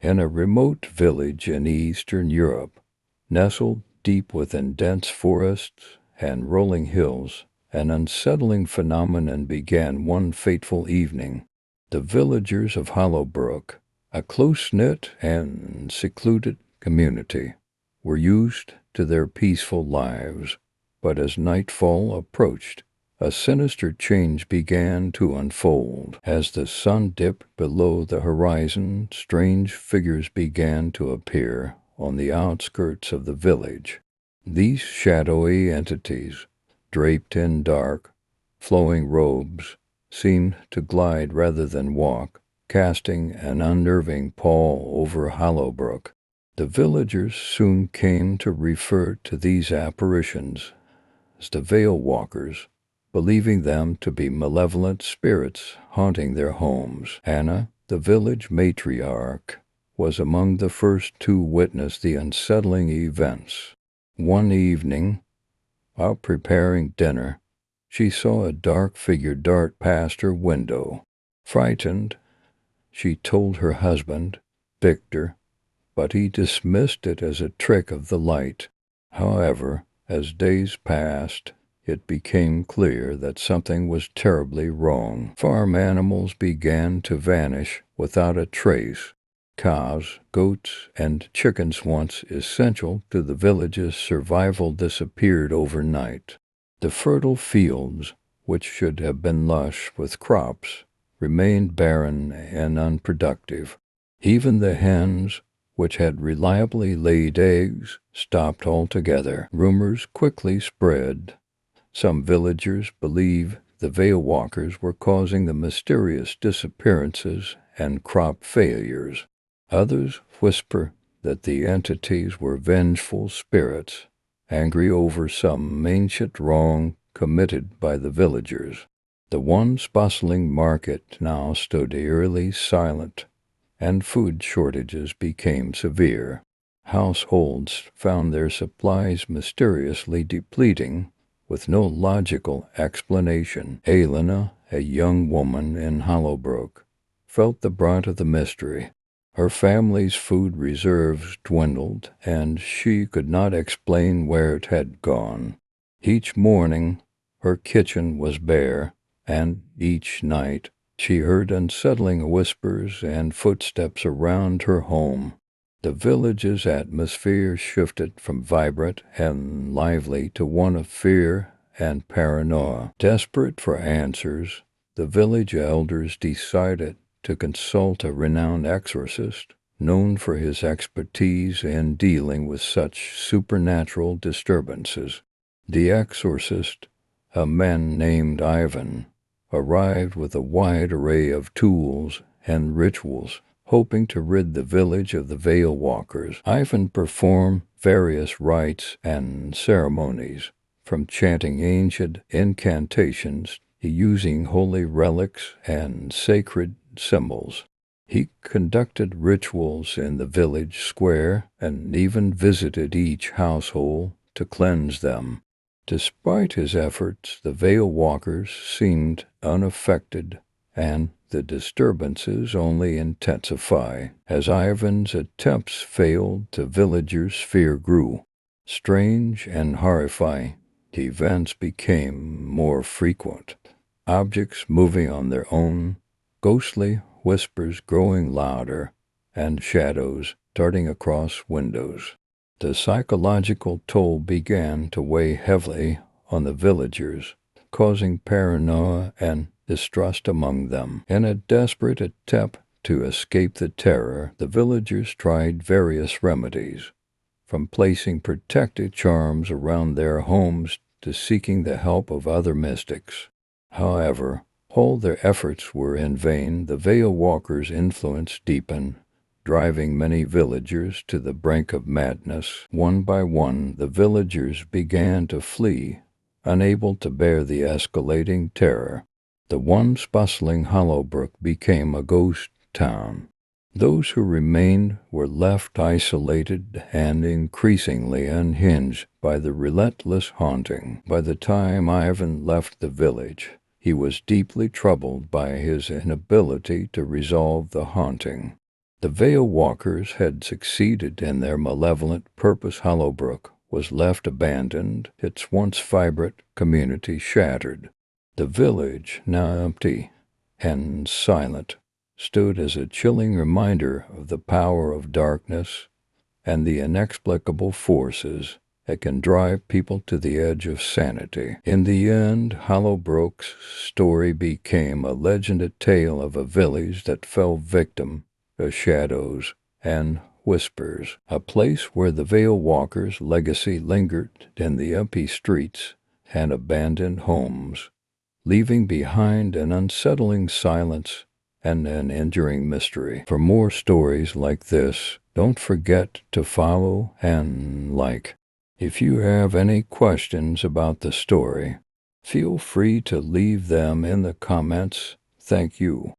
In a remote village in Eastern Europe, nestled deep within dense forests and rolling hills, an unsettling phenomenon began one fateful evening. The villagers of Hollowbrook, a close-knit and secluded community, were used to their peaceful lives, but as nightfall approached, a sinister change began to unfold. As the sun dipped below the horizon, strange figures began to appear on the outskirts of the village. These shadowy entities, draped in dark, flowing robes, seemed to glide rather than walk, casting an unnerving pall over Hollowbrook. The villagers soon came to refer to these apparitions as the Veilwalkers, believing them to be malevolent spirits haunting their homes. Anna, the village matriarch, was among the first to witness the unsettling events. One evening, while preparing dinner, she saw a dark figure dart past her window. Frightened, she told her husband, Victor, but he dismissed it as a trick of the light. However, as days passed, it became clear that something was terribly wrong. Farm animals began to vanish without a trace. Cows, goats, and chickens once essential to the village's survival disappeared overnight. The fertile fields, which should have been lush with crops, remained barren and unproductive. Even the hens, which had reliably laid eggs, stopped altogether. Rumors quickly spread. Some villagers believe the Veilwalkers were causing the mysterious disappearances and crop failures. Others whisper that the entities were vengeful spirits, angry over some ancient wrong committed by the villagers. The once bustling market now stood eerily silent, and food shortages became severe. Households found their supplies mysteriously depleting, with no logical explanation. Elena, a young woman in Hollowbrook, felt the brunt of the mystery. Her family's food reserves dwindled, and she could not explain where it had gone. Each morning, her kitchen was bare, and each night she heard unsettling whispers and footsteps around her home. The village's atmosphere shifted from vibrant and lively to one of fear and paranoia. Desperate for answers, the village elders decided to consult a renowned exorcist known for his expertise in dealing with such supernatural disturbances. The exorcist, a man named Ivan, arrived with a wide array of tools and rituals, hoping to rid the village of the Veilwalkers. Ivan performed various rites and ceremonies, from chanting ancient incantations to using holy relics and sacred symbols. He conducted rituals in the village square and even visited each household to cleanse them. Despite his efforts, the Veilwalkers seemed unaffected, and the disturbances only intensify. As Ivan's attempts failed, the villagers' fear grew. Strange and horrifying events became more frequent. Objects moving on their own, ghostly whispers growing louder, and shadows darting across windows. The psychological toll began to weigh heavily on the villagers, causing paranoia and distrust among them. In a desperate attempt to escape the terror, the villagers tried various remedies, from placing protective charms around their homes to seeking the help of other mystics. However, all their efforts were in vain. The Veilwalkers' influence deepened, driving many villagers to the brink of madness. One by one, the villagers began to flee, unable to bear the escalating terror. The once bustling Hollowbrook became a ghost town. Those who remained were left isolated and increasingly unhinged by the relentless haunting. By the time Ivan left the village, he was deeply troubled by his inability to resolve the haunting. The Veilwalkers had succeeded in their malevolent purpose. Hollowbrook was left abandoned, its once vibrant community shattered. The village, now empty and silent, stood as a chilling reminder of the power of darkness and the inexplicable forces that can drive people to the edge of sanity. In the end, Hollowbrook's story became a legendary tale of a village that fell victim to shadows and whispers, a place where the Veilwalkers' legacy lingered in the empty streets and abandoned homes, leaving behind an unsettling silence and an enduring mystery. For more stories like this, don't forget to follow and like. If you have any questions about the story, feel free to leave them in the comments. Thank you.